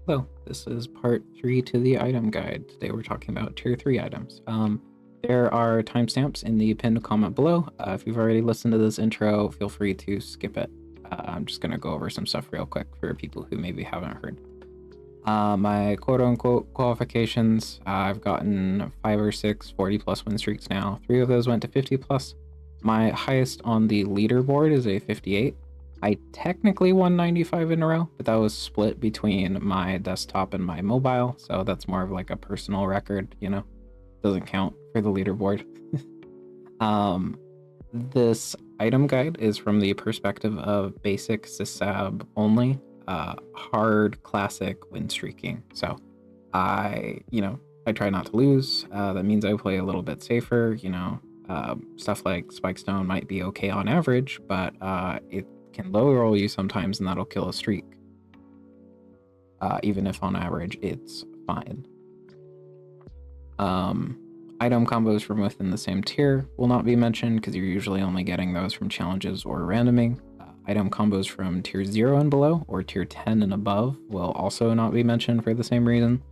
Hello, this is part 3 to the item guide. Today we're talking about tier 3 items. There are timestamps in the pinned comment below. If you've already listened to this intro, feel free to skip it. I'm just going to go over some stuff real quick for people who maybe haven't heard. My quote-unquote qualifications, I've gotten 5 or 6 40-plus win streaks now. 3 of those went to 50-plus. My highest on the leaderboard is a 58. I technically won 95 in a row, but that was split between my desktop and my mobile, so that's more of like a personal record, you know? Doesn't count for the leaderboard. This item guide is from the perspective of basic sysab only, hard classic win streaking. So I try not to lose. That means I play a little bit safer, stuff like Spikestone might be okay on average, but it can low roll you sometimes and that'll kill a streak. Even if on average it's fine. Item combos from within the same tier will not be mentioned because you're usually only getting those from challenges or randoming. Item combos from tier 0 and below or tier 10 and above will also not be mentioned for the same reason.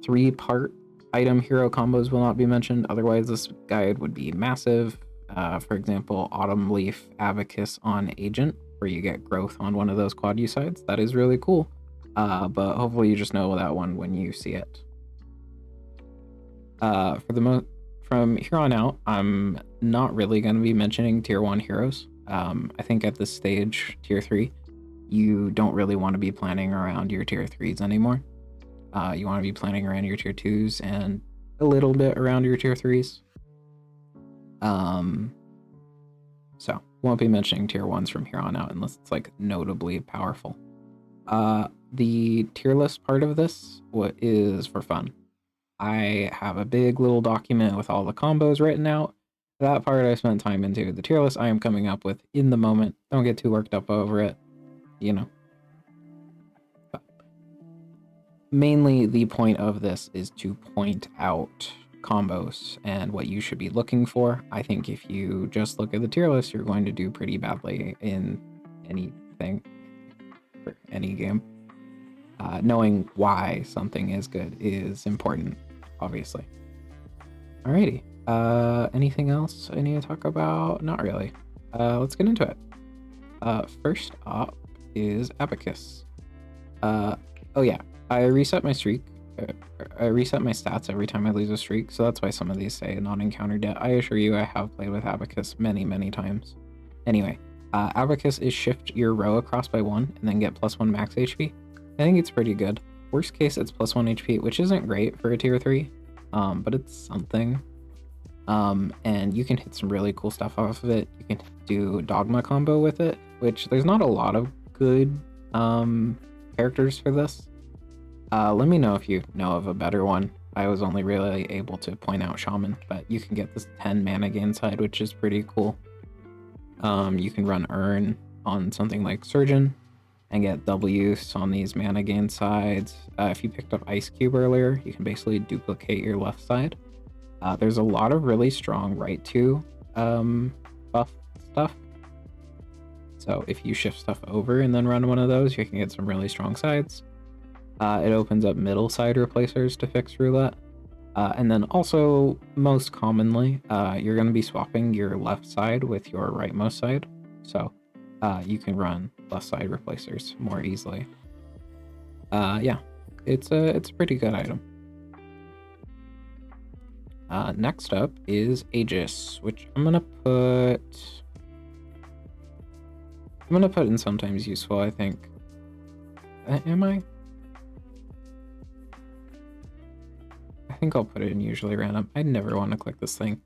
3-part item hero combos will not be mentioned, otherwise this guide would be massive. For example, Autumn Leaf Abacus on Agent, where you get growth on one of those quad U sides. That is really cool, but hopefully you just know that one when you see it. From here on out, I'm not really going to be mentioning tier 1 heroes. I think at this stage, tier 3, you don't really want to be planning around your tier 3s anymore. You want to be planning around your tier 2s and a little bit around your tier 3s. So won't be mentioning tier 1s from here on out unless it's like notably powerful. The tier list part of this is for fun. I have a big little document with all the combos written out. That part I spent time into. The tier list I am coming up with in the moment. Don't get too worked up over it, But mainly the point of this is to point out combos and what you should be looking for. I think if you just look at the tier list, you're going to do pretty badly in anything for any game. Knowing why something is good is important, obviously. Alrighty. Anything else I need to talk about? Not really. Let's get into it. First up is Abacus. Oh yeah, I reset my streak. I reset my stats every time I lose a streak, so that's why some of these say not encountered yet. I assure you I have played with Abacus many, many times. Anyway, Abacus is shift your row across by 1 and then get +1 max HP. I think it's pretty good. Worst case, it's +1 HP, which isn't great for a tier 3, but it's something. And you can hit some really cool stuff off of it. You can do Dogma combo with it, which there's not a lot of good characters for this. Let me know if you know of a better one. I was only really able to point out Shaman, but you can get this 10 mana gain side, which is pretty cool. You can run Urn on something like Surgeon and get double use on these mana gain sides. If you picked up Ice Cube earlier, you can basically duplicate your left side. There's a lot of really strong right to buff stuff. So if you shift stuff over and then run one of those, you can get some really strong sides. It opens up middle side replacers to fix roulette. And then also, most commonly, you're going to be swapping your left side with your rightmost side. So you can run left side replacers more easily. Yeah, it's a pretty good item. Next up is Aegis, which I'm gonna put in sometimes useful, I think. Am I? I think I'll put it in usually random. I never want to click this thing.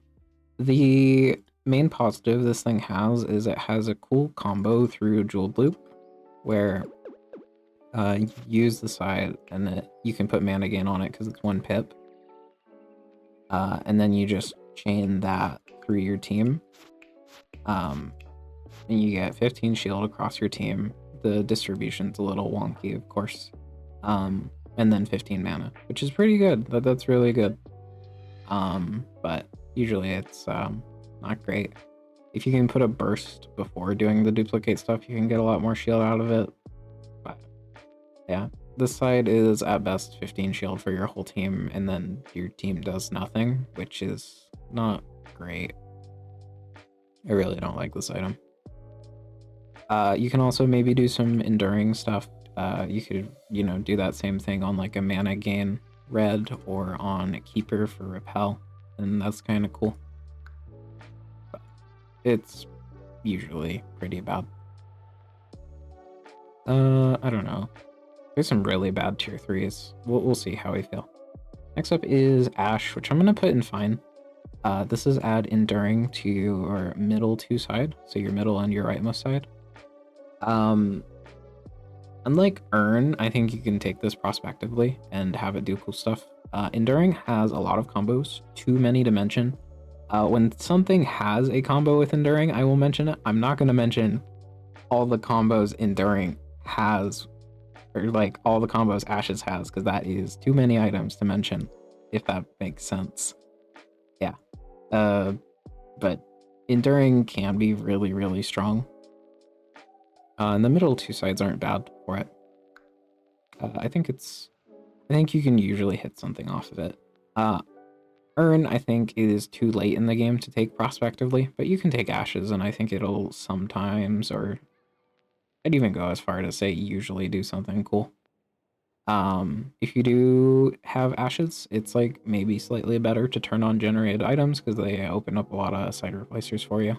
The main positive this thing has is it has a cool combo through Jeweled Loop, where you use the side and you can put mana gain on it because it's 1 pip. And then you just chain that through your team. And you get 15 shield across your team. The distribution's a little wonky, of course. And then 15 mana, which is pretty good. That's really good. But usually it's not great. If you can put a burst before doing the duplicate stuff, you can get a lot more shield out of it. But yeah, this side is at best 15 shield for your whole team, and then your team does nothing, which is not great. I really don't like this item. You can also maybe do some enduring stuff. You could, you know, do that same thing on like a mana gain red or on a keeper for repel, and that's kind of cool. But it's usually pretty bad. I don't know. There's some really bad tier 3s. We'll see how we feel. Next up is Ash, which I'm gonna put in fine. This is add enduring to your middle two side, so your middle and your rightmost side. Unlike Earn, I think you can take this prospectively and have it do cool stuff. Enduring has a lot of combos, too many to mention. When something has a combo with Enduring, I will mention it. I'm not going to mention all the combos Enduring has, or like all the combos Ashes has, because that is too many items to mention, if that makes sense. Yeah. But Enduring can be really, really strong. And the middle two sides aren't bad for it. I think you can usually hit something off of it. Earn, I think, is too late in the game to take prospectively, but you can take Ashes, and I think it'll sometimes, or I'd even go as far to say usually do something cool. If you do have Ashes, it's like maybe slightly better to turn on generated items because they open up a lot of side replacers for you.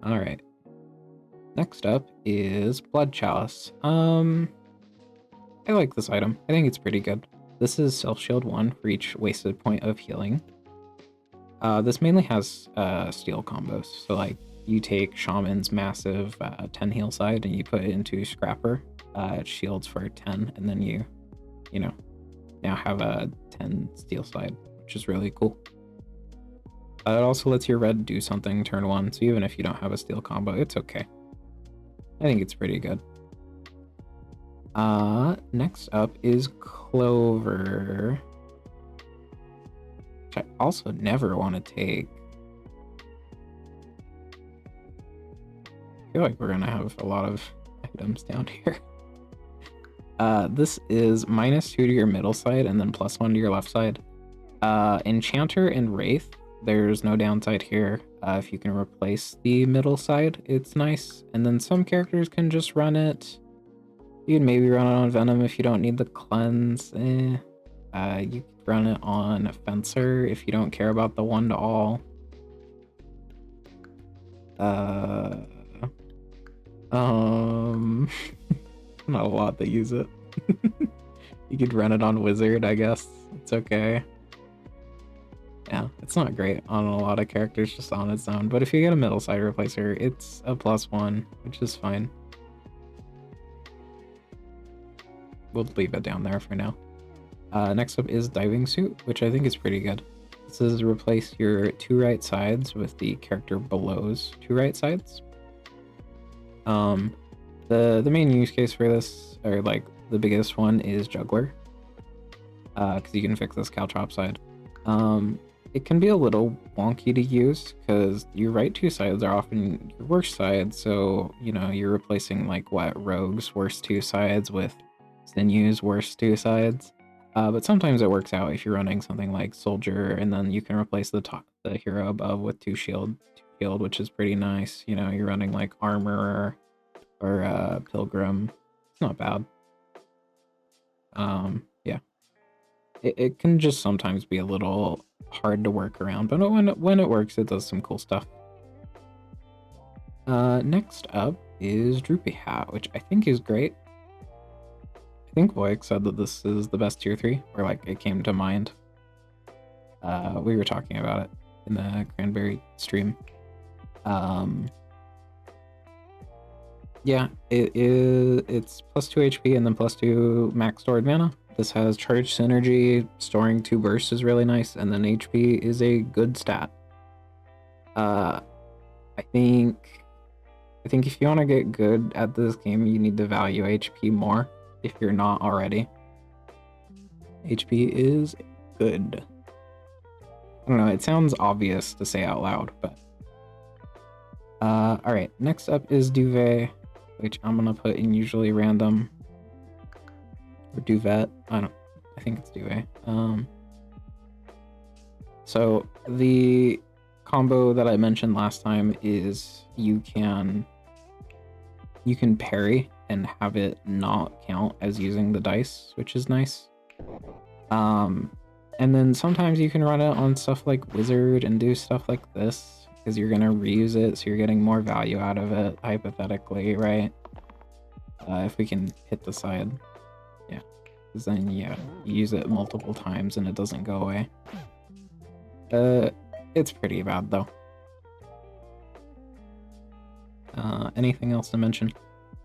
All right. Next up is Blood Chalice. I like this item. I think it's pretty good. This is Self Shield 1 for each wasted point of healing. This mainly has steel combos. So like you take Shaman's massive 10 heal side and you put it into Scrapper. It shields for 10, and then you know, now have a 10 steel side, which is really cool. It also lets your red do something turn 1, so even if you don't have a steel combo, it's okay. I think it's pretty good. Next up is Clover, which I also never want to take. I feel like we're gonna have a lot of items down here. This is -2 to your middle side and then +1 to your left side. Enchanter and Wraith, there's no downside here. If you can replace the middle side, it's nice. And then some characters can just run it. You can maybe run it on Venom if you don't need the cleanse. You could run it on Fencer if you don't care about the 1 to all. Not a lot that use it. You could run it on Wizard, I guess. It's okay. Yeah, it's not great on a lot of characters just on its own, but if you get a middle side replacer, it's a +1, which is fine. We'll leave it down there for now. Next up is Diving Suit, which I think is pretty good. This is replace your 2 right sides with the character below's 2 right sides. The main use case for this, or like the biggest one, is Juggler, because you can fix this Caltrop side. It can be a little wonky to use because your right 2 sides are often your worst sides, so you know you're replacing like Rogue's worst 2 sides with Sinew's worst 2 sides. But sometimes it works out if you're running something like Soldier, and then you can replace the hero above with 2 shield, which is pretty nice. You know, you're running like Armorer or Pilgrim. It's not bad. Yeah. It can just sometimes be a little hard to work around, but when it works, it does some cool stuff. Next up is Droopy Hat, which I think is great. I think Voix said that this is the best tier 3, or like it came to mind. We were talking about it in the Cranberry stream. Yeah, it's +2 HP and then +2 max stored mana. This has charge synergy, storing 2 bursts is really nice, and then HP is a good stat. I think if you want to get good at this game, you need to value HP more if you're not already. HP is good. I don't know, it sounds obvious to say out loud, but alright, next up is Duvet, which I'm gonna put in usually random. or Duvet. I think it's Duvet. So the combo that I mentioned last time is you can parry and have it not count as using the dice, which is nice. And then sometimes you can run it on stuff like Wizard and do stuff like this because you're gonna reuse it, so you're getting more value out of it, hypothetically, right? If we can hit the side, yeah, because then you use it multiple times and it doesn't go away. It's pretty bad though. Anything else to mention?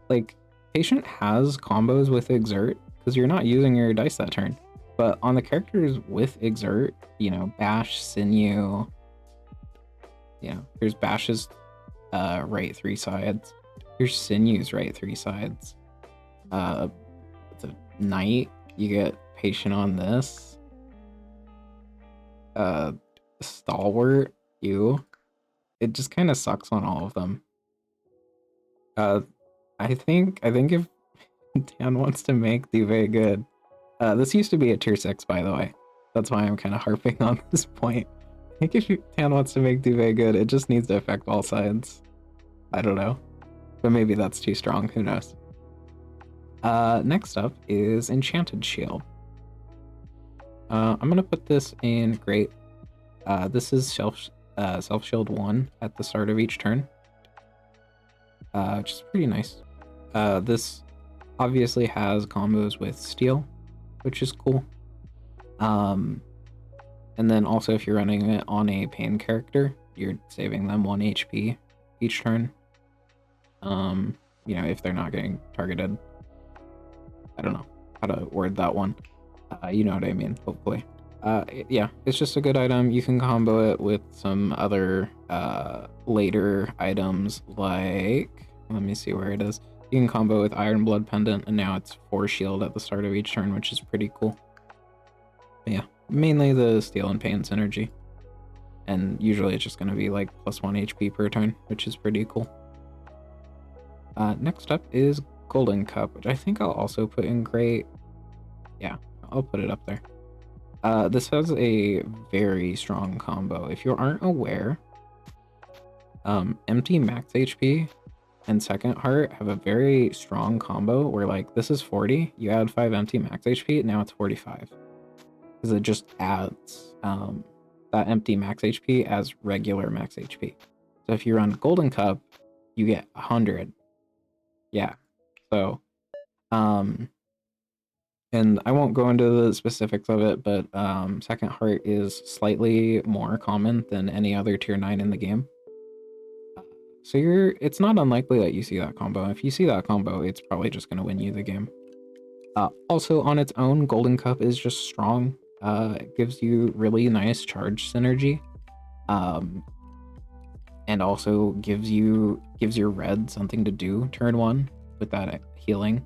Like, Patient has combos with Exert because you're not using your dice that turn. But on the characters with Exert, you know, Bash, Sinew, you know, there's Bash's right 3 sides. Here's Sinew's right 3 sides. It's a Knight, you get Patient on this. Stalwart, it just kind of sucks on all of them. I think if Dan wants to make Duvet good, this used to be a tier 6, by the way. That's why I'm kind of harping on this point. I think if Dan wants to make Duvet good, it just needs to affect all sides. I don't know, but maybe that's too strong. Who knows? Next up is Enchanted Shield. I'm gonna put this in Great. This is self shield 1 at the start of each turn, which is pretty nice. This obviously has combos with Steel, which is cool. And then also if you're running it on a Pain character, you're saving them 1 HP each turn. You know, if they're not getting targeted. I don't know how to word that one. You know what I mean, hopefully. Yeah, it's just a good item. You can combo it with some other later items like, let me see where it is. You can combo with Iron Blood Pendant, and now it's 4 shield at the start of each turn, which is pretty cool. But yeah, mainly the Steel and Pain synergy. And usually it's just going to be like +1 HP per turn, which is pretty cool. Next up is Golden Cup, which I think I'll also put in Great. Yeah, I'll put it up there. This has a very strong combo. If you aren't aware, empty max HP and Second Heart have a very strong combo where, like, this is 40, you add 5 empty max HP, now it's 45. Because it just adds that empty max HP as regular max HP. So if you run Golden Cup, you get 100. Yeah, so, and I won't go into the specifics of it, but Second Heart is slightly more common than any other tier 9 in the game. So it's not unlikely that you see that combo. If you see that combo, it's probably just going to win you the game. Also, on its own, Golden Cup is just strong. It gives you really nice charge synergy. And also gives your red something to do turn 1 with that healing.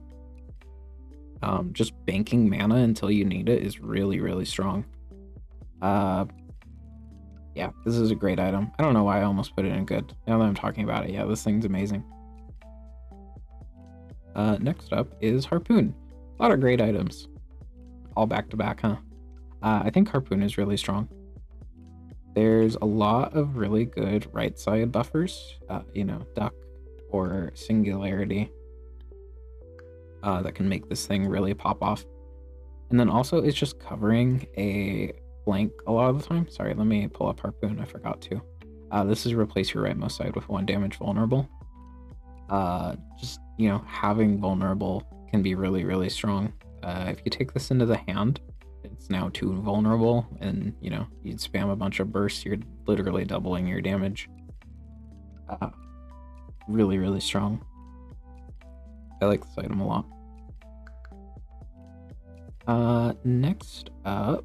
Just banking mana until you need it is really, really strong. Yeah, this is a great item. I don't know why I almost put it in good. Now that I'm talking about it, yeah, this thing's amazing. Next up is Harpoon. A lot of great items. All back to back, huh? I think Harpoon is really strong. There's a lot of really good right side buffers, you know, Duck or Singularity, that can make this thing really pop off. And then also it's just covering a blank a lot of the time. Sorry, let me pull up Harpoon, I forgot to. This is replace your rightmost side with 1 damage vulnerable. Just, you know, having vulnerable can be really, really strong. If you take this into the hand, it's now 2 vulnerable, and, you know, you'd spam a bunch of bursts, you're literally doubling your damage. Really, really strong. I like this item a lot. Next up,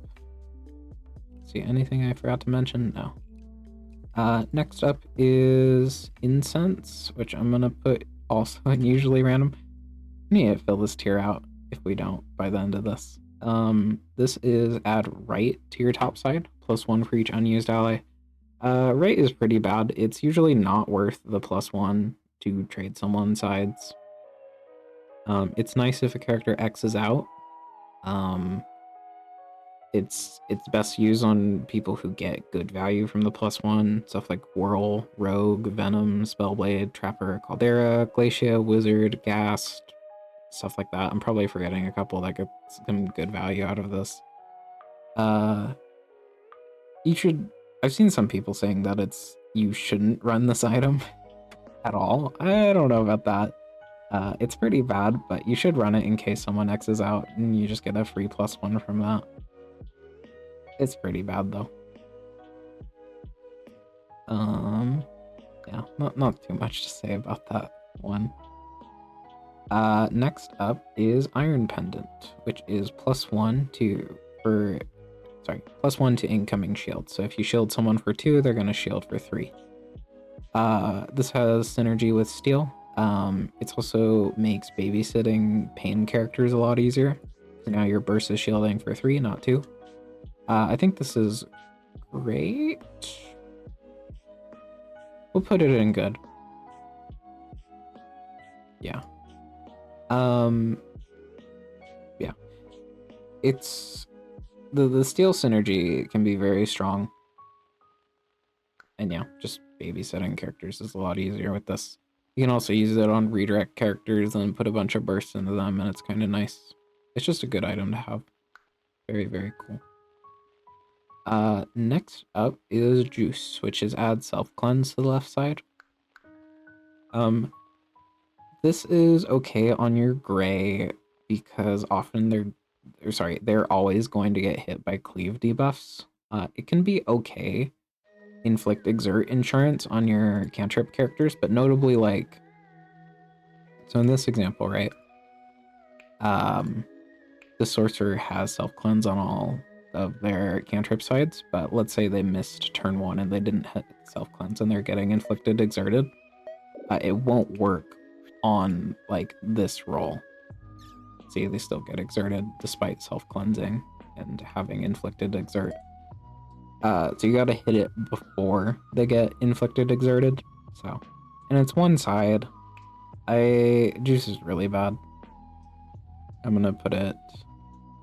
let's see, anything I forgot to mention? No. Next up is Incense, which I'm gonna put also in usually random. I need to fill this tier out if we don't by the end of this. This is add right to your top side, +1 for each unused ally. Right is pretty bad. It's usually not worth the +1 to trade someone's sides. It's nice if a character X's out, It's best used on people who get good value from the +1, stuff like Whirl, Rogue, Venom, Spellblade, Trapper, Caldera, Glacia, Wizard, Ghast, stuff like that. I'm probably forgetting a couple that get some good value out of this. You should. I've seen some people saying that you shouldn't run this item at all. I don't know about that. It's pretty bad, but you should run it in case someone X's out and you just get a free +1 from that. It's pretty bad though. Yeah, not too much to say about that one. Next up is Iron Pendant, which is +1 to incoming shield. So if you shield someone for 2, they're gonna shield for 3. This has synergy with steel. It also makes babysitting pain characters a lot easier. So now your burst is shielding for 3, not 2. I think this is great. We'll put it in good. Yeah. Yeah. It's the steel synergy can be very strong. And yeah, just babysitting characters is a lot easier with this. You can also use it on redirect characters and put a bunch of bursts into them, and it's kind of nice. It's just a good item to have. Very, very cool. Next up is Juice, which is add self-cleanse to the left side. This is okay on your gray because often they're always going to get hit by cleave debuffs. It can be okay. Inflict exert insurance on your cantrip characters, but notably so in this example, right? The sorcerer has self-cleanse on all of their cantrip sides, but let's say they missed turn 1 and they didn't hit self-cleanse and they're getting inflicted exerted. It won't work on this roll. See, they still get exerted despite self-cleansing and having inflicted exert. So you gotta hit it before they get inflicted exerted. So, and it's one side. Juice is really bad. I'm gonna put it.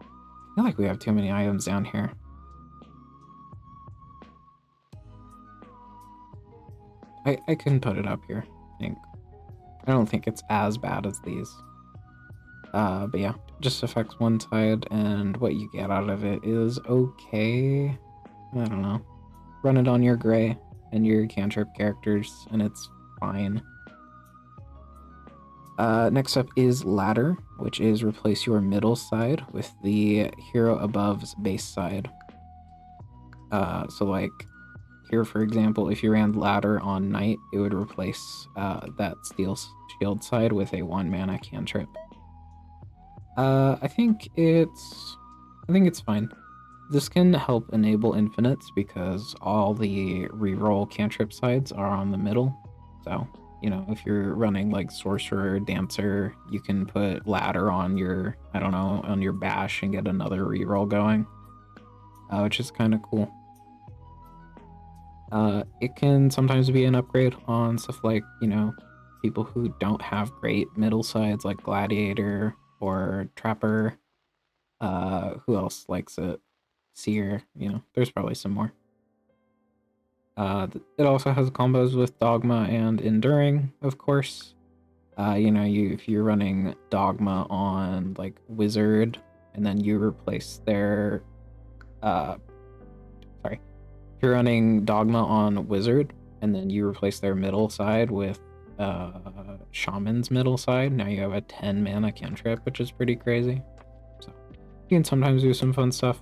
I feel like we have too many items down here. I can put it up here, I think. I don't think it's as bad as these. But yeah, just affects one side, and what you get out of it is okay. I don't know. Run it on your gray and your cantrip characters, and it's fine. Next up is Ladder, which is replace your middle side with the hero above's base side. So here, for example, if you ran Ladder on Knight, it would replace that Steel Shield side with a 1-mana cantrip. I think it's fine. This can help enable infinites because all the reroll cantrip sides are on the middle. So, if you're running Sorcerer, Dancer, you can put Ladder on your, on your Bash and get another reroll going, which is kind of cool. It can sometimes be an upgrade on stuff people who don't have great middle sides like Gladiator or Trapper. Who else likes it? Seer, there's probably some more. It also has combos with Dogma and Enduring, of course. If you're running Dogma on Wizard, and then you replace their if you're running Dogma on Wizard, and then you replace their middle side with Shaman's middle side, now you have a 10-mana cantrip, which is pretty crazy. So you can sometimes do some fun stuff.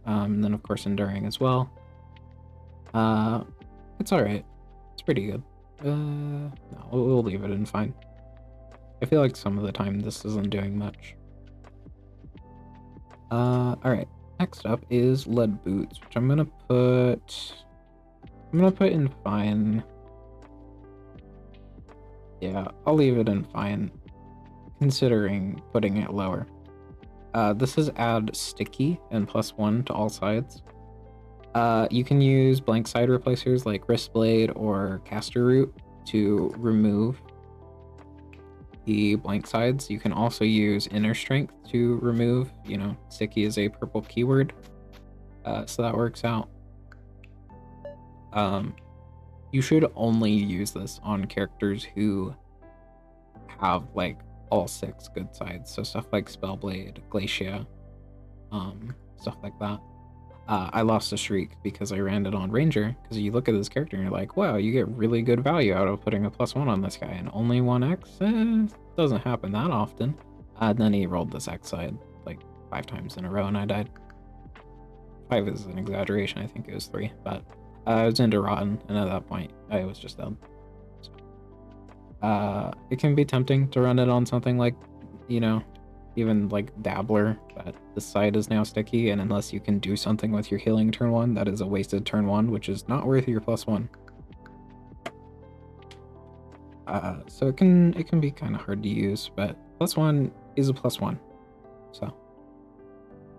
And then of course Enduring as well. It's alright. It's pretty good. No, we'll leave it in fine. I feel like some of the time this isn't doing much. Alright. Next up is Lead Boots, which I'm gonna put in fine. Yeah, I'll leave it in fine, considering putting it lower. This is add sticky and +1 to all sides. You can use blank side replacers like Wristblade or Caster Root to remove the blank sides. You can also use Inner Strength to remove, you know, sticky is a purple keyword. So that works out. You should only use this on characters who have like all 6 good sides. So stuff like Spellblade, Glacia, stuff like that. I lost a Shriek because I ran it on Ranger, because you look at this character and you're like, wow, you get really good value out of putting a +1 on this guy, and only 1x? Doesn't happen that often. And then he rolled this X side like 5 times in a row and I died. 5 is an exaggeration, I think it was 3, but I was into Rotten, and at that point, I was just dead. So, it can be tempting to run it on something like, you know, even like Dabbler, but the side is now sticky, and unless you can do something with your healing turn 1, that is a wasted turn 1, which is not worth your +1. So it can be kind of hard to use, but +1 is a +1. So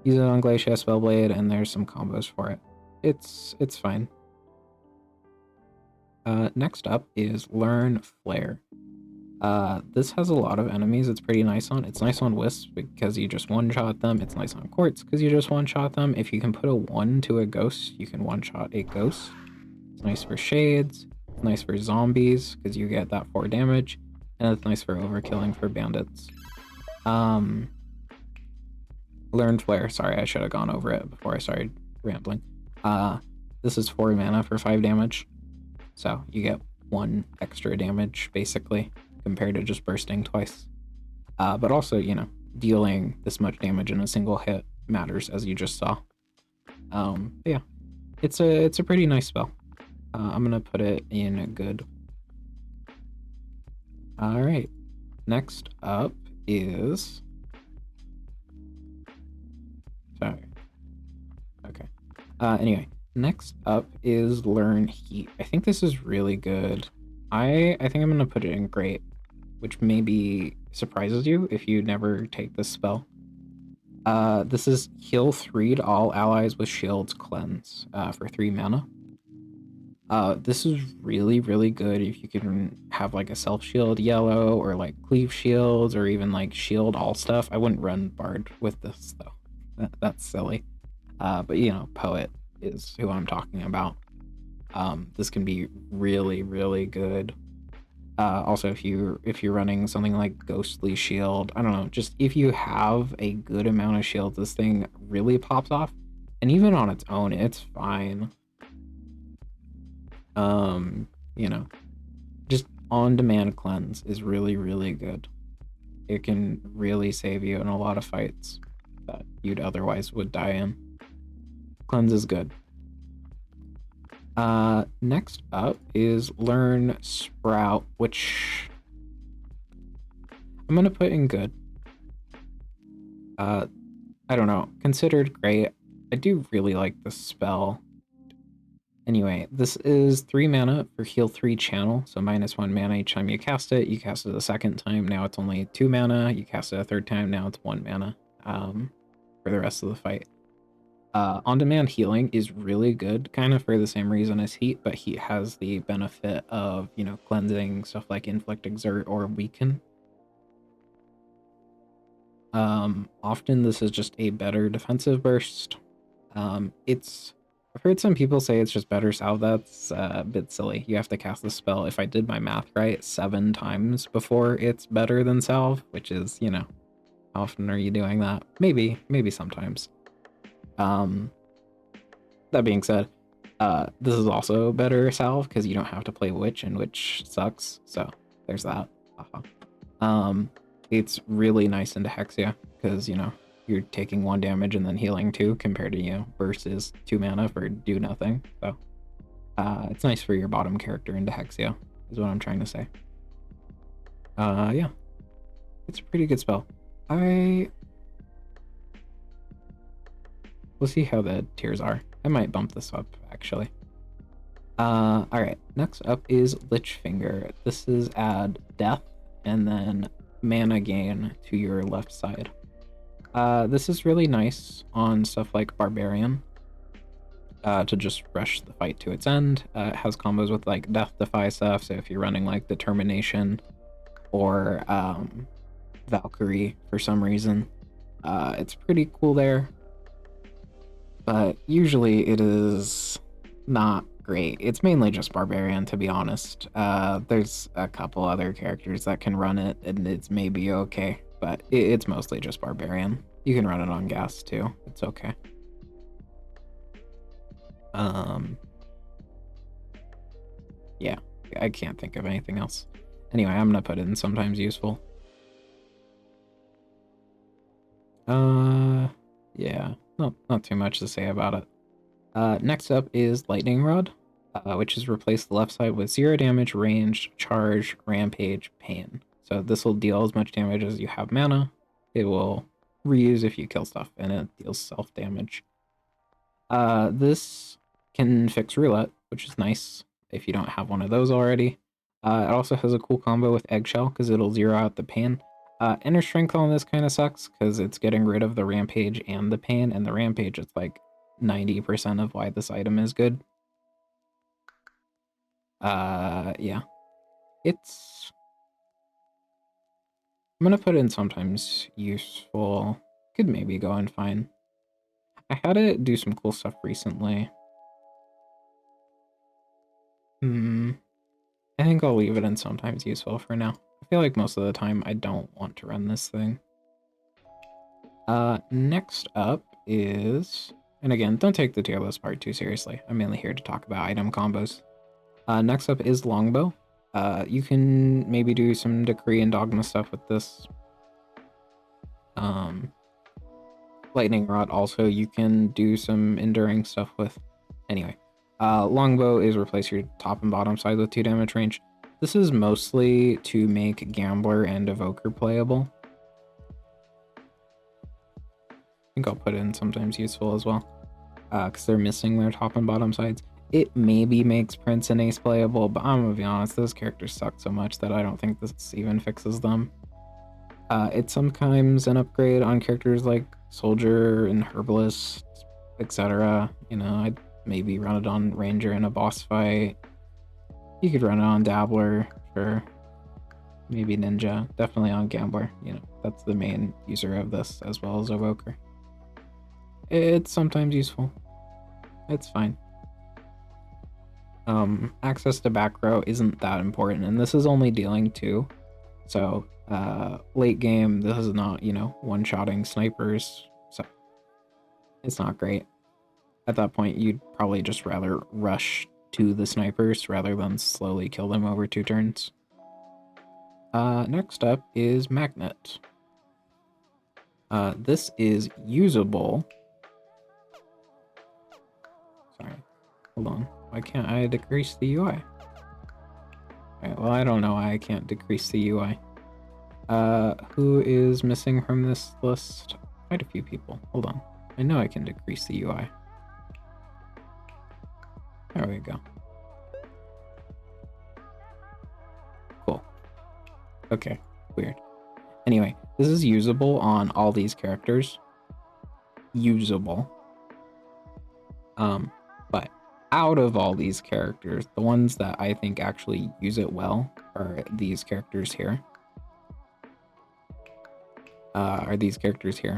use it on Glacia, Spellblade, and there's some combos for it. It's fine. Next up is Learn Flare. This has a lot of enemies it's pretty nice on. It's nice on Wisps because you just one-shot them. It's nice on Quartz because you just one-shot them. If you can put a 1 to a Ghost, you can one-shot a Ghost. It's nice for Shades. It's nice for Zombies because you get that 4 damage. And it's nice for overkilling for Bandits. Learn Flare. Sorry, I should have gone over it before I started rambling. This is 4 mana for 5 damage. So you get 1 extra damage, basically, compared to just bursting twice. But also, you know, dealing this much damage in a single hit matters, as you just saw. Yeah, it's a pretty nice spell. I'm gonna put it in a good. All right, next up is. Sorry. Okay. Anyway, next up is Learn Heat. I think this is really good. I think I'm gonna put it in Great, which maybe surprises you if you never take this spell. This is heal 3 to all allies with shields cleanse for 3 mana. This is really, really good if you can have like a self shield yellow or like cleave shields or even like shield all stuff. I wouldn't run Bard with this though. That's silly. But you know, Poet is who I'm talking about. This can be really, really good. Also, if you're running something like Ghostly Shield, I don't know, just if you have a good amount of shields, this thing really pops off. And even on its own, it's fine. You know, just on-demand cleanse is really, really good. It can really save you in a lot of fights that you'd otherwise would die in. Cleanse is good. Next up is Learn Sprout, which I'm gonna put in good. I don't know, considered great. I do really like this spell. Anyway, this is 3 mana for heal 3 channel, so -1 mana each time you cast it. You cast it a second time, now it's only 2 mana. You cast it a third time, now it's 1 mana for the rest of the fight. On-demand healing is really good, kind of for the same reason as Heat, but Heat has the benefit of, you know, cleansing, stuff like Inflict, Exert, or Weaken. Often this is just a better defensive burst. I've heard some people say it's just better salve. That's a bit silly. You have to cast the spell, if I did my math right, 7 times before it's better than salve, which is, you know, how often are you doing that? Maybe sometimes. That being said, this is also better salve because you don't have to play Witch, and Witch sucks, so there's that. It's really nice into Hexia because, you know, you're taking 1 damage and then healing 2 compared to, you know, versus 2 mana for do nothing. So it's nice for your bottom character into Hexia is what I'm trying to say. Yeah, it's a pretty good spell. We'll see how the tiers are. I might bump this up actually. Alright, next up is Lich Finger. This is add death and then mana gain to your left side. This is really nice on stuff like Barbarian, to just rush the fight to its end. It has combos with like Death Defy stuff, so if you're running like Determination, or Valkyrie for some reason. It's pretty cool there, but usually it is not great. It's mainly just Barbarian, to be honest. There's a couple other characters that can run it, and it's maybe okay, but it's mostly just Barbarian. You can run it on gas too. It's okay. Yeah, I can't think of anything else. Anyway, I'm gonna put in sometimes useful. Yeah, not too much to say about it. Next up is Lightning Rod, which is replace the left side with 0 damage, range, charge, rampage, pain. So this will deal as much damage as you have mana. It will reuse if you kill stuff, and it deals self damage. This can fix roulette, which is nice if you don't have one of those already. It also has a cool combo with Eggshell because it'll zero out the pain. Inner Strength on this kind of sucks because it's getting rid of the rampage and the pain, and the rampage is like 90% of why this item is good. Yeah. I'm gonna put in sometimes useful. Could maybe go and find. I had it do some cool stuff recently. I think I'll leave it in sometimes useful for now. I feel like most of the time I don't want to run this thing. Next up is, and again, don't take the tier list part too seriously. I'm mainly here to talk about item combos. Next up is Longbow. You can maybe do some Decree and Dogma stuff with this. Lightning Rod also you can do some enduring stuff with. Anyway, Longbow is replace your top and bottom side with 2 damage range. This is mostly to make Gambler and Evoker playable. I think I'll put in sometimes useful as well, because they're missing their top and bottom sides. It maybe makes Prince and Ace playable, but I'm gonna be honest, those characters suck so much that I don't think this even fixes them. It's sometimes an upgrade on characters like Soldier and Herbalist, etc. You know, I'd maybe run it on Ranger in a boss fight. You could run it on Dabbler, sure. Maybe Ninja, definitely on Gambler. You know, that's the main user of this, as well as Evoker. It's sometimes useful. It's fine. Access to back row isn't that important, and this is only dealing 2. So, late game, this is not, you know, one-shotting snipers, so it's not great. At that point, you'd probably just rather rush to the snipers rather than slowly kill them over 2 turns. Next up is Magnet. This is usable. Sorry, hold on. Why can't I decrease the UI? Alright, well, I don't know why I can't decrease the UI. Who is missing from this list? Quite a few people. Hold on. I know I can decrease the UI. There we go. Cool. Okay, weird. Anyway, this is usable on all these characters. Usable. But out of all these characters, the ones that I think actually use it well are these characters here.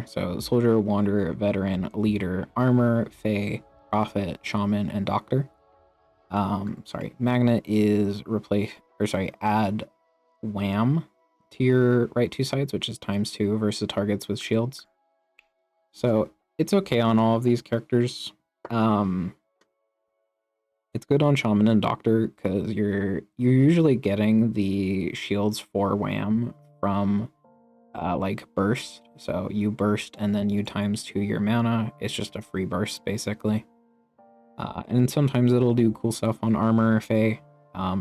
So Soldier, Wanderer, Veteran, Leader, Armor, Fae, Prophet, Shaman, and Doctor. Magnet is add wham to your right 2 sides, which is ×2 versus targets with shields. So it's okay on all of these characters. It's good on Shaman and Doctor because you're usually getting the shields for wham from like burst. So you burst and then you ×2 your mana. It's just a free burst basically. And sometimes it'll do cool stuff on Armor, Fae.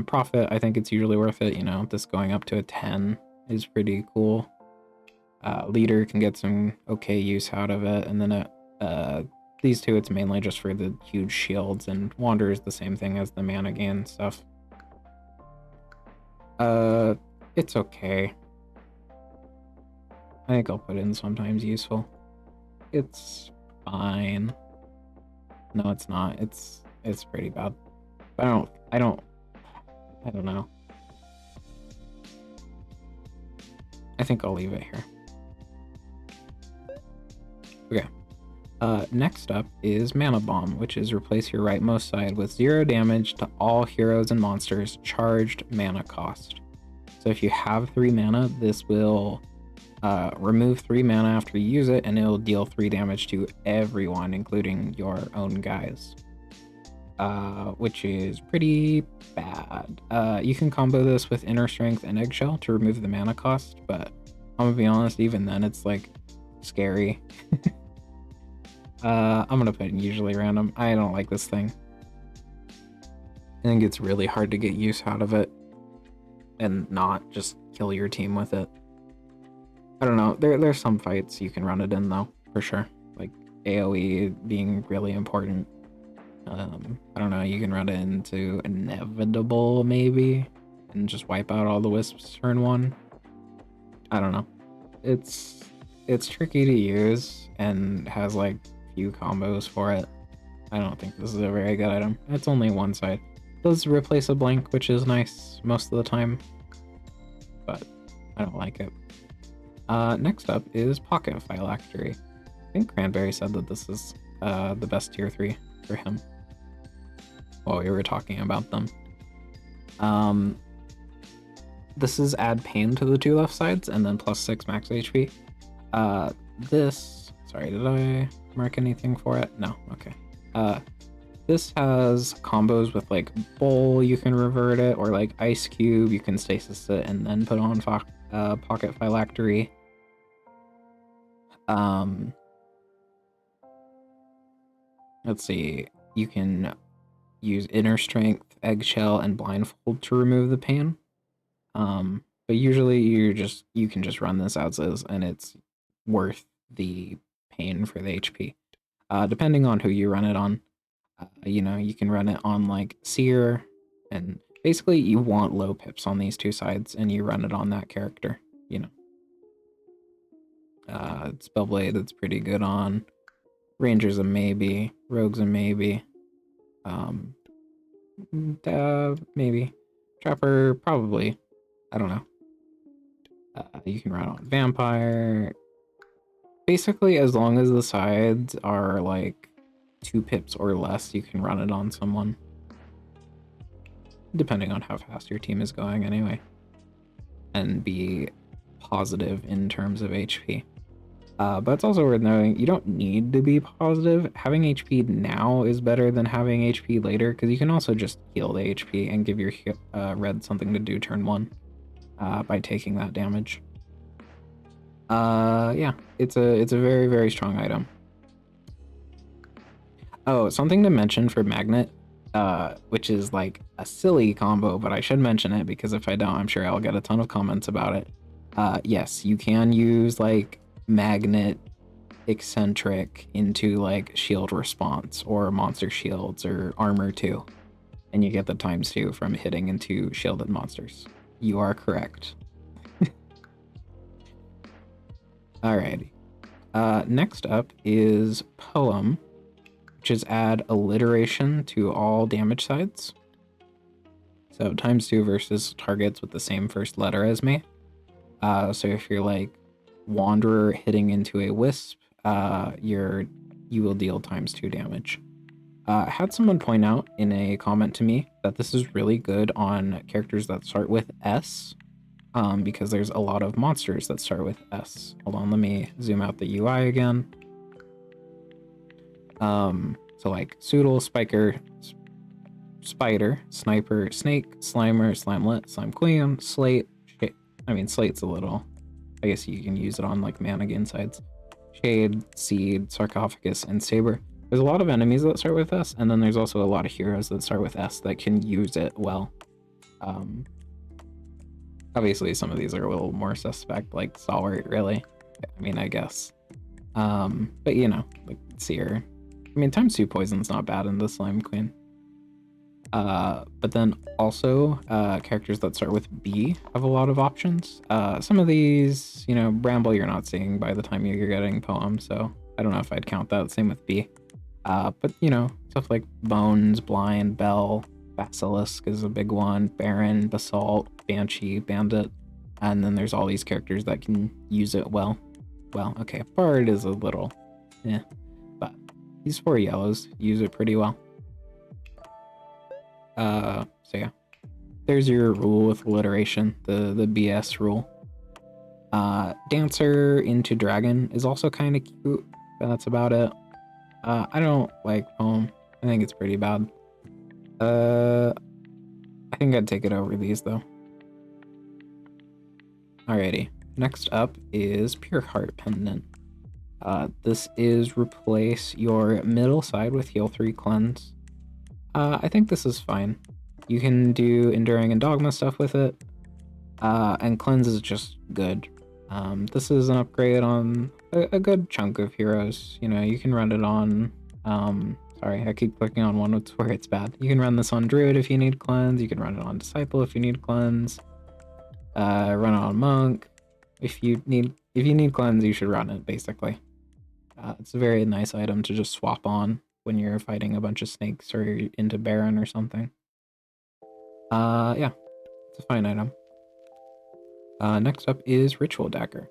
Prophet, I think it's usually worth it. You know, this going up to a 10 is pretty cool. Leader can get some okay use out of it, and then these 2, it's mainly just for the huge shields, and Wanderer is the same thing as the mana gain stuff. It's okay. I think I'll put in sometimes useful. It's fine. No, it's not. It's pretty bad. I don't know. I think I'll leave it here. Okay. Next up is Mana Bomb, which is replace your rightmost side with 0 damage to all heroes and monsters charged mana cost. So if you have 3 mana, this will remove 3 mana after you use it, and it'll deal 3 damage to everyone, including your own guys. Which is pretty bad. You can combo this with Inner Strength and Eggshell to remove the mana cost, but I'm gonna be honest, even then it's like scary. I'm gonna put in usually random. I don't like this thing. I think it's really hard to get use out of it and not just kill your team with it. I don't know. There's some fights you can run it in though, for sure. Like AoE being really important. I don't know, you can run it into Inevitable maybe and just wipe out all the wisps turn 1. I don't know. It's tricky to use and has like few combos for it. I don't think this is a very good item. It's only one side. It does replace a blink, which is nice most of the time, but I don't like it. Next up is Pocket Phylactery. I think Cranberry said that this is the best tier 3 for him while we were talking about them. This is add pain to the 2 left sides and then plus 6 max HP. Sorry, did I mark anything for it? No, okay. This has combos with like Bowl, you can revert it, or like Ice Cube, you can stasis it and then put on Pocket Phylactery. Let's see, you can use Inner Strength, Eggshell, and Blindfold to remove the pain. But usually you can just run this as is, and it's worth the pain for the HP. Depending on who you run it on, you can run it on like Seer, and basically you want low pips on these 2 sides, and you run it on that character. Spellblade, it's pretty good on. Ranger's a maybe. Rogue's a maybe. Maybe. Trapper, probably. I don't know. You can run on Vampire. Basically, as long as the sides are like 2 pips or less, you can run it on someone. Depending on how fast your team is going anyway. And be positive in terms of HP. But it's also worth noting, you don't need to be positive. Having HP now is better than having HP later, because you can also just heal the HP and give your red something to do turn 1 by taking that damage. Yeah, it's a very, very strong item. Oh, something to mention for Magnet, which is like a silly combo, but I should mention it because if I don't, I'm sure I'll get a ton of comments about it. Yes, you can use like Magnet Eccentric into like shield response or monster shields or armor 2, and you get the ×2 from hitting into shielded monsters. You are correct. Alrighty. Next up is Poem, which is add alliteration to all damage sides. So ×2 versus targets with the same first letter as me. So if you're like Wanderer hitting into a Wisp, you will deal ×2 damage. I had someone point out in a comment to me that this is really good on characters that start with S, because there's a lot of monsters that start with S. Hold on, let me zoom out the UI again. So like Soodle, Spiker, Spider, Sniper, Snake, Slimer, Slimelet, Slime Queen, Slate. Slate's a little, I guess you can use it on like mana insides. Shade, Seed, Sarcophagus, and Saber. There's a lot of enemies that start with S, and then there's also a lot of heroes that start with S that can use it well. Obviously some of these are a little more suspect, like Stalwart, really. I guess. But like Seer. ×2 poison's not bad in the Slime Queen. But then also, characters that start with B have a lot of options. Some of these, Bramble you're not seeing by the time you're getting Poem, so I don't know if I'd count that. Same with B. But stuff like Bones, Blind, Bell, Basilisk is a big one, Baron, Basalt, Banshee, Bandit. And then there's all these characters that can use it well. Well, okay, Bard is a little, but these 4 yellows use it pretty well. So yeah, there's your rule with alliteration, the BS rule. Dancer into Dragon is also kind of cute, but that's about it. I don't like Poem. I think it's pretty bad. I think I'd take it over these though. Alrighty, next up is Pure Heart Pendant. This is replace your middle side with heal 3 cleanse. I think this is fine. You can do Enduring and Dogma stuff with it, and cleanse is just good. This is an upgrade on a good chunk of heroes. You know, you can run it on, sorry, I keep clicking on one where it's bad. You can run this on Druid if you need cleanse, you can run it on Disciple if you need cleanse, run it on Monk. If you need cleanse, you should run it, basically. It's a very nice item to just swap on when you're fighting a bunch of snakes or you're into Baron or something. Yeah, it's a fine item. Next up is Ritual Dagger.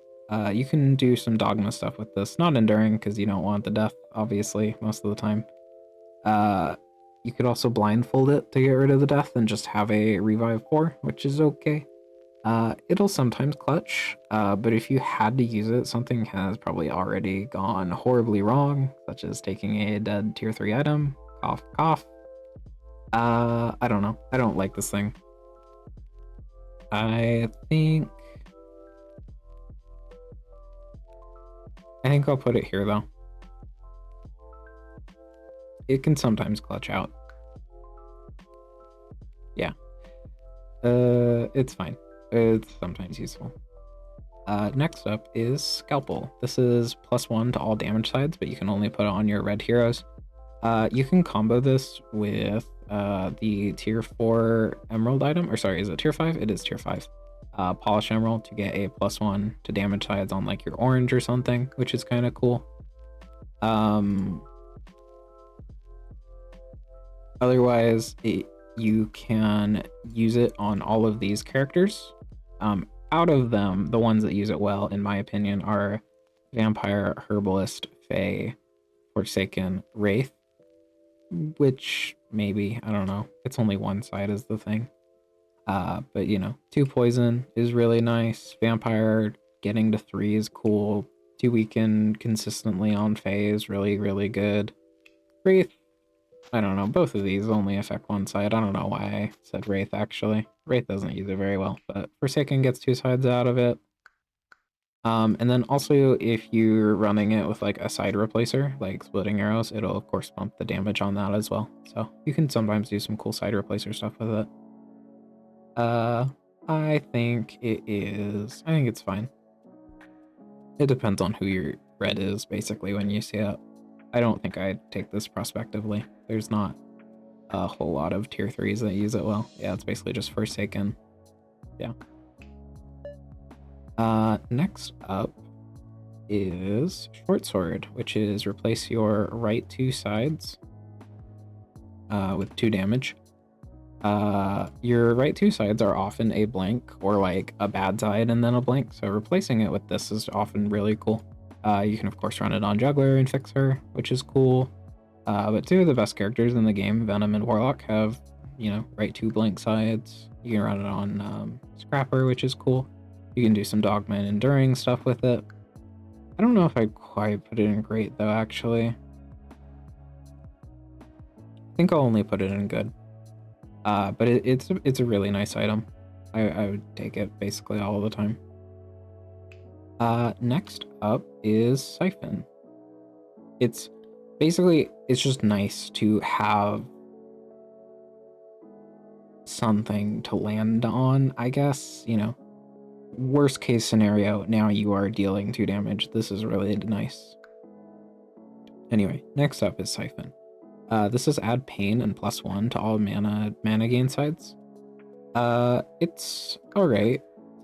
You can do some Dogma stuff with this. Not Enduring, because you don't want the death, obviously, most of the time. You could also blindfold it to get rid of the death and just have a revive 4, which is okay. It'll sometimes clutch, but if you had to use it, something has probably already gone horribly wrong, such as taking a dead tier 3 item. Cough, cough. I don't know. I don't like this thing. I think I'll put it here, though. It can sometimes clutch out. Yeah. It's fine. It's sometimes useful. Next up is Scalpel. This is +1 to all damage sides, but you can only put it on your red heroes. You can combo this with the tier 4 emerald item, or sorry, is it tier 5? It is tier 5. Polish emerald to get a +1 to damage sides on like your orange or something, which is kind of cool. Otherwise, you can use it on all of these characters. Out of them, the ones that use it well, in my opinion, are Vampire, Herbalist, Fae, Forsaken, Wraith, which maybe, I don't know, it's only one side is the thing. But you know, 2 poison is really nice. Vampire getting to 3 is cool. 2 weaken consistently on Fae is really, really good. Wraith, I don't know, both of these only affect one side. I don't know why I said Wraith, actually. Wraith doesn't use it very well, but Forsaken gets 2 sides out of it. And then also, if you're running it with like a side replacer, like Splitting Arrows, it'll of course bump the damage on that as well. So you can sometimes do some cool side replacer stuff with it. I think it's fine. It depends on who your red is, basically, when you see it. I don't think I'd take this prospectively. There's not a whole lot of tier 3s that use it well. Yeah, it's basically just Forsaken. Yeah. Next up is Shortsword, which is replace your right 2 sides with 2 damage. Your right 2 sides are often a blank or like a bad side and then a blank, so replacing it with this is often really cool. You can of course run it on Juggler and Fixer, which is cool. But 2 of the best characters in the game, Venom and Warlock, have, you know, right 2 blank sides. You can run it on Scrapper, which is cool. You can do some Dogma and Enduring stuff with it. I don't know if I'd quite put it in Great though, actually. I think I'll only put it in Good. But it's a really nice item. I would take it basically all the time. Next up is Siphon. It's just nice to have something to land on, I guess, you know. Worst case scenario, now you are dealing 2 damage. This is really nice. Anyway, next up is Siphon. This is add pain and +1 to all mana gain sides. It's alright.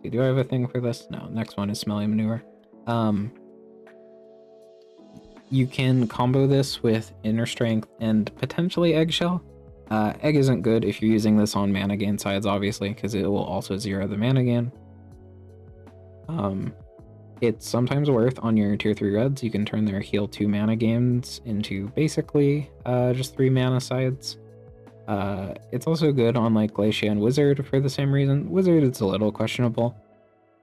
Do I have a thing for this? No, next one is Smelly Manure. You can combo this with Inner Strength and potentially Eggshell. Egg isn't good if you're using this on mana gain sides, obviously, because it will also 0 the mana gain. It's sometimes worth on your tier 3 reds. You can turn their heal 2 mana gains into basically just 3 mana sides. It's also good on like Glacier and Wizard for the same reason. Wizard, it's a little questionable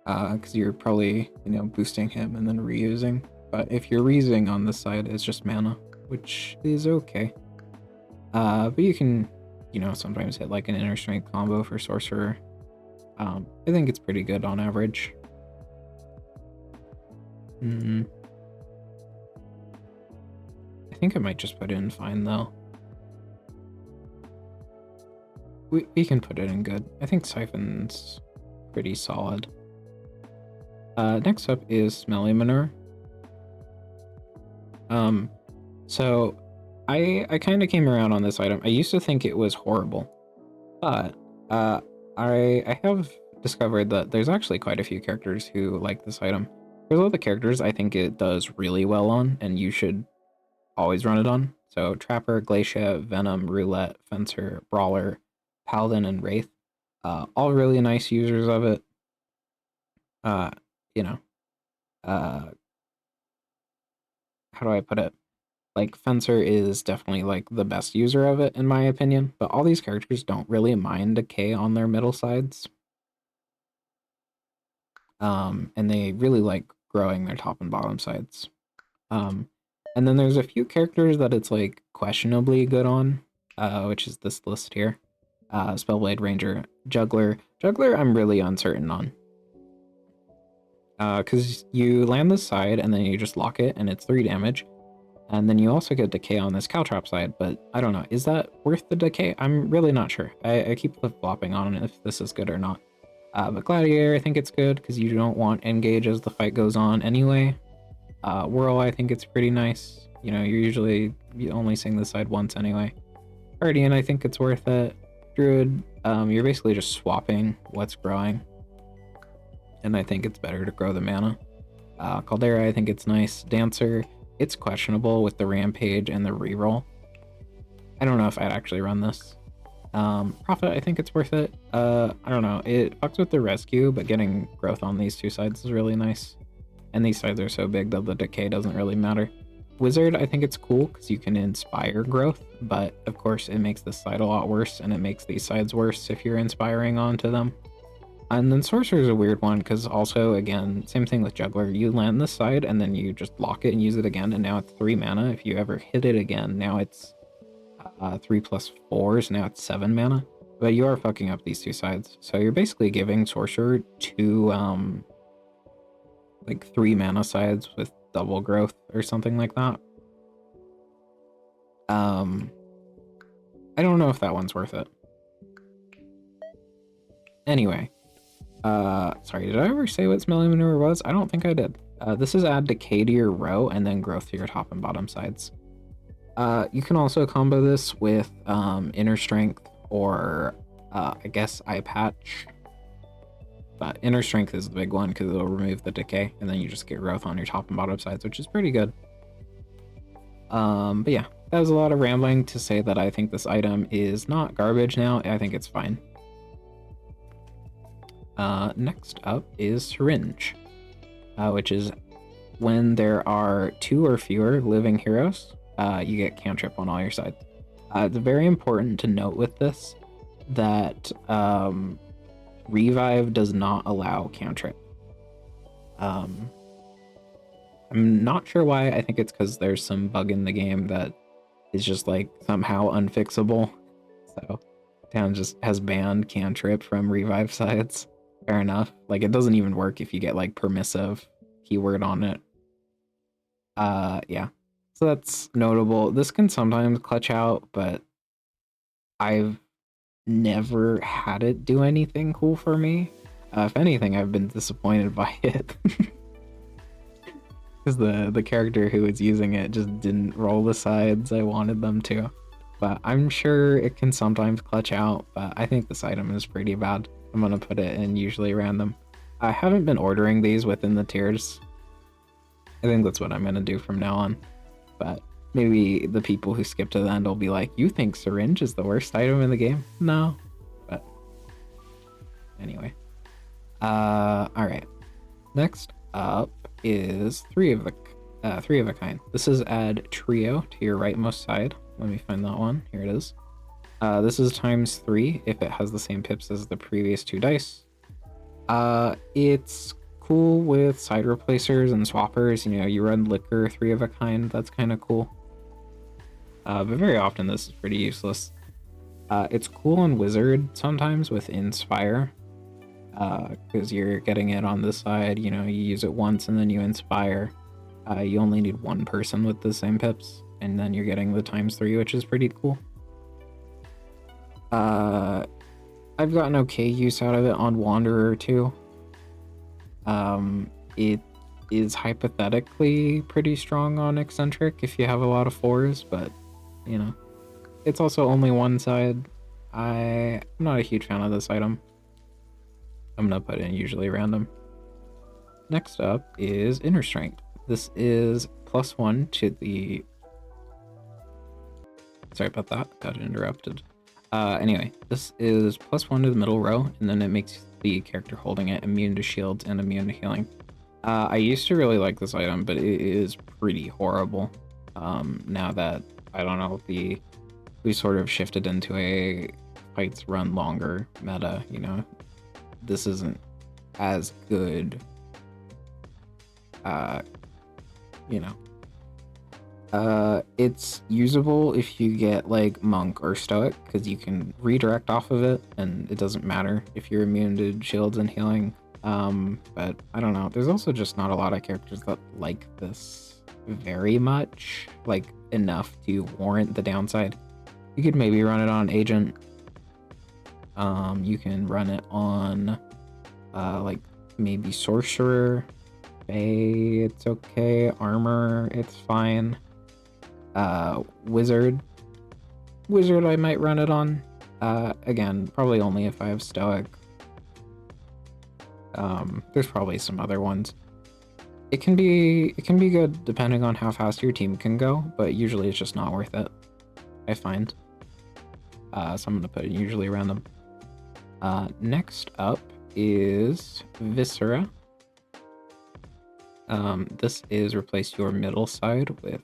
because you're probably, boosting him and then reusing. But if you're reusing on this side, it's just mana, which is okay. But you can, sometimes hit like an Inner Strength combo for Sorcerer. I think it's pretty good on average. I think I might just put it in fine though. We can put it in good. I think Siphon's pretty solid. Next up is Smelly Manure. So I kind of came around on this item. I used to think it was horrible, but I have discovered that there's actually quite a few characters who like this item. There's a lot of characters I think it does really well on, and you should always run it on. So Trapper, Glacia, Venom, Roulette, Fencer, Brawler, Paladin, and Wraith. All really nice users of it. How do I put it? Like, Fencer is definitely like the best user of it in my opinion, but all these characters don't really mind decay on their middle sides. And they really like growing their top and bottom sides. And then there's a few characters that it's like questionably good on, which is this list here. Spellblade, Ranger, Juggler. Juggler I'm really uncertain on. Because you land this side and then you just lock it and it's 3 damage. And then you also get decay on this Caltrop side, but I don't know. Is that worth the decay? I'm really not sure. I keep flip-flopping on if this is good or not. But Gladiator, I think it's good because you don't want engage as the fight goes on anyway. Whirl, I think it's pretty nice. You're usually only seeing this side once anyway. Guardian, I think it's worth it. Druid, you're basically just swapping what's growing. And I think it's better to grow the mana. Caldera, I think it's nice. Dancer, it's questionable with the Rampage and the reroll. I don't know if I'd actually run this. Prophet, I think it's worth it. I don't know. It fucks with the rescue, but getting growth on these 2 sides is really nice. And these sides are so big that the decay doesn't really matter. Wizard, I think it's cool because you can inspire growth, but of course it makes this side a lot worse, and it makes these sides worse if you're inspiring onto them. And then Sorcerer is a weird one because also, again, same thing with Juggler. You land this side and then you just lock it and use it again, and now it's 3 mana. If you ever hit it again, now it's 3 plus 4, so now it's 7 mana. But you are fucking up these 2 sides. So you're basically giving Sorcerer 2, like 3 mana sides with double growth or something like that. I don't know if that one's worth it. Anyway. Sorry, did I ever say what Smelly Manure was? I don't think I did. This is add decay to your row and then growth to your top and bottom sides. You can also combo this with Inner Strength or I guess Eye Patch. But Inner Strength is the big one because it'll remove the decay and then you just get growth on your top and bottom sides, which is pretty good. But yeah, that was a lot of rambling to say that I think this item is not garbage now. I think it's fine. Next up is Syringe, which is when there are 2 or fewer living heroes, you get cantrip on all your sides. It's very important to note with this that Revive does not allow cantrip. I'm not sure why. I think it's because there's some bug in the game that is just like somehow unfixable. So Town just has banned cantrip from Revive sides. Fair enough. Like, it doesn't even work if you get like permissive keyword on it. Yeah. So that's notable. This can sometimes clutch out, but I've never had it do anything cool for me. If anything, I've been disappointed by it. Because the character who was using it just didn't roll the sides I wanted them to. But I'm sure it can sometimes clutch out, but I think this item is pretty bad. I'm gonna put it in usually random. I haven't been ordering these within the tiers. I think that's what I'm gonna do from now on. But maybe the people who skip to the end will be like, you think Syringe is the worst item in the game? No. But anyway. Alright. Next up is three of a kind. This is add trio to your rightmost side. Let me find that one. Here it is. This is ×3 if it has the same pips as the previous 2 dice. It's cool with side replacers and swappers. You know, you run liquor 3 of a kind. That's kind of cool. But very often this is pretty useless. It's cool on wizard sometimes with inspire, because you're getting it on this side. You know, you use it once and then you inspire. You only need 1 person with the same pips, and then you're getting the ×3, which is pretty cool. I've gotten okay use out of it on Wanderer too. It is hypothetically pretty strong on Eccentric if you have a lot of 4s, but you know, it's also only one side. I'm not a huge fan of this item. I'm gonna put in usually random. Next up is Inner Strength. This is +1 to the... Sorry about that, got interrupted. Anyway, this is +1 to the middle row, and then it makes the character holding it immune to shields and immune to healing. I used to really like this item, but it is pretty horrible. Now that, I don't know, we sort of shifted into a fights run longer meta, you know? This isn't as good, you know. It's usable if you get like Monk or Stoic, because you can redirect off of it and it doesn't matter if you're immune to shields and healing. But I don't know, there's also just not a lot of characters that like this very much, like enough to warrant the downside. You could maybe run it on Agent. You can run it on like maybe Sorcerer, Fae, it's okay, Armor, it's fine. Wizard I might run it on. Again, probably only if I have Stoic. There's probably some other ones. It can be good depending on how fast your team can go, but usually it's just not worth it, I find. So I'm gonna put it usually random. Next up is Viscera. This is replace your middle side with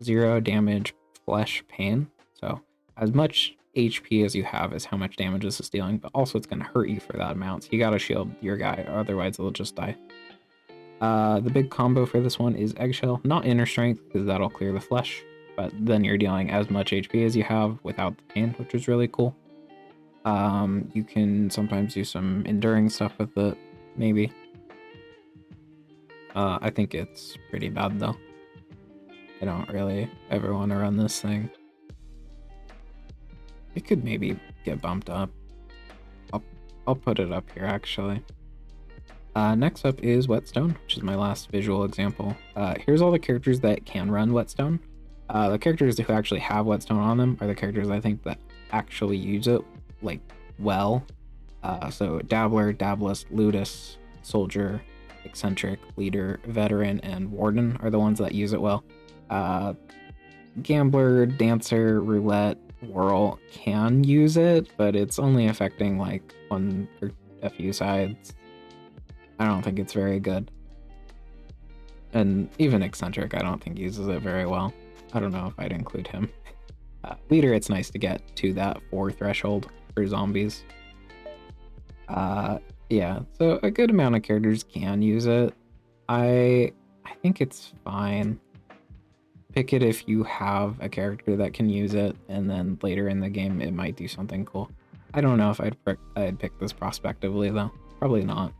0 damage flesh pain. So as much HP as you have is how much damage this is dealing, but also it's going to hurt you for that amount. So you gotta shield your guy, otherwise it'll just die. The big combo for this one is Eggshell, not Inner Strength, because that'll clear the flesh, but then you're dealing as much HP as you have without the pain, which is really cool. You can sometimes do some enduring stuff with it, maybe. I think it's pretty bad though. I don't really ever want to run this thing. It could maybe get bumped up. I'll put it up here actually. Next up is Whetstone, which is my last visual example. Here's all the characters that can run Whetstone. The characters who actually have Whetstone on them are the characters I think that actually use it like well. So Dabbler, Dabblist, Ludus, Soldier, Eccentric, Leader, Veteran, and Warden are the ones that use it well. Gambler, Dancer, Roulette, Whirl can use it, but it's only affecting like one or a few sides. I don't think it's very good. And even Eccentric I don't think uses it very well. I don't know if I'd include him. Leader, it's nice to get to that 4 threshold for zombies. Yeah, so a good amount of characters can use it. I think it's fine. Pick it if you have a character that can use it, and then later in the game it might do something cool. I don't know if I'd pick this prospectively though. Probably not.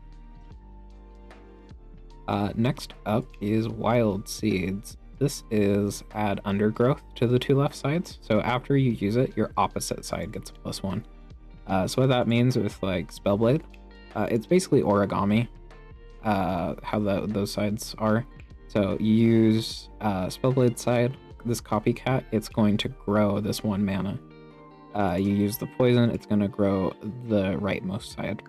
Next up is Wild Seeds. This is add Undergrowth to the 2 left sides. So after you use it, your opposite side gets a +1. So what that means with like Spellblade, it's basically origami, how those sides are. So you use Spellblade side, this copycat, it's going to grow this 1 mana. You use the poison, it's going to grow the rightmost side.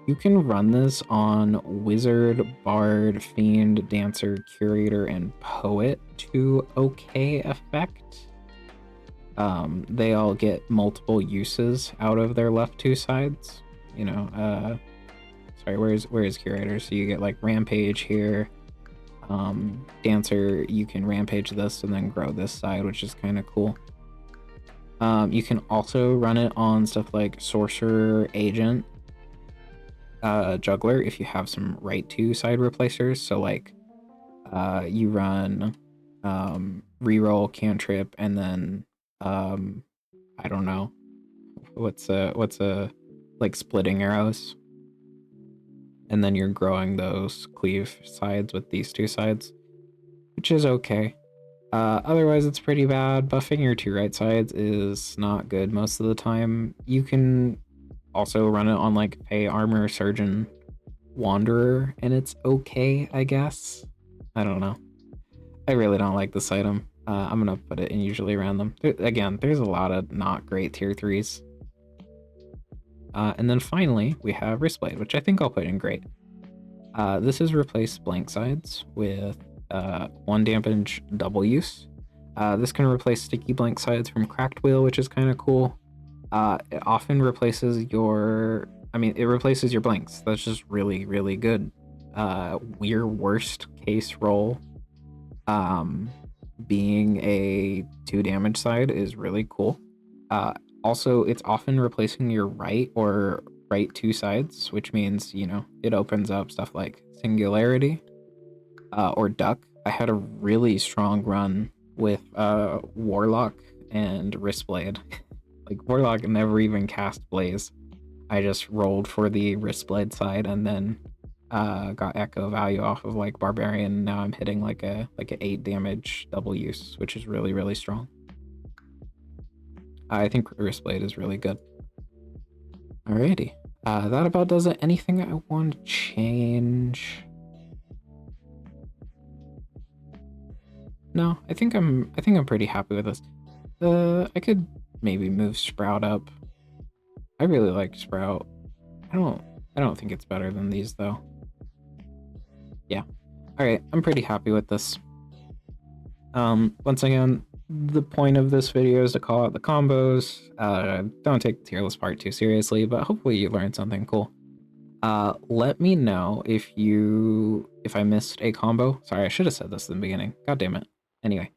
You can run this on Wizard, Bard, Fiend, Dancer, Curator, and Poet to okay effect. They all get multiple uses out of their left 2 sides, you know, sorry, where's Curator? So you get like Rampage here. Dancer, you can Rampage this and then grow this side, which is kind of cool. You can also run it on stuff like Sorcerer, Agent, Juggler if you have some right to side replacers. So like you run reroll, cantrip, and then I don't know what's a like splitting arrows, and then you're growing those cleave sides with these two sides, which is okay. Otherwise it's pretty bad. Buffing your two right sides is not good most of the time. You can also run it on like Pay Armor, Surgeon, Wanderer, and it's okay, I guess. I don't know. I really don't like this item. I'm gonna put it in usually random. Again, there's a lot of not great tier 3s. And then finally, we have Wristblade, which I think I'll put in great. This is replace blank sides with 1 damage double use. This can replace sticky blank sides from Cracked Wheel, which is kind of cool. It often replaces it replaces your blanks. That's just really, really good. Your worst case roll being a 2 damage side is really cool. Also, it's often replacing your right or right 2 sides, which means, you know, it opens up stuff like Singularity or Duck. I had a really strong run with Warlock and Wristblade. Like, Warlock never even cast Blaze. I just rolled for the Wristblade side and then got Echo value off of like Barbarian, and now I'm hitting like a 8 damage double use, which is really, really strong. I think Wristblade is really good. Alrighty. That about does it. Anything I want to change? No, I think I'm pretty happy with this. I could maybe move Sprout up. I really like Sprout. I don't think it's better than these though. Yeah. Alright, I'm pretty happy with this. Once again, the point of this video is to call out the combos. Don't take the tier list part too seriously, but hopefully you learned something cool. Let me know if I missed a combo. Sorry, I should have said this in the beginning. God damn it. Anyway,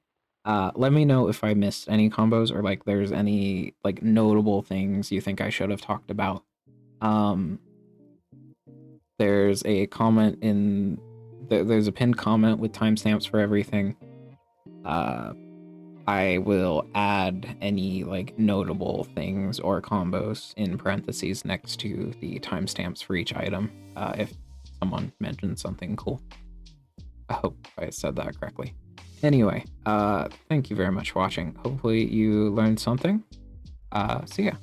let me know if I missed any combos or like there's any like notable things you think I should have talked about. There's a comment there's a pinned comment with timestamps for everything. I will add any like notable things or combos in parentheses next to the timestamps for each item if someone mentioned something cool. I hope I said that correctly. Anyway, thank you very much for watching. Hopefully you learned something. See ya.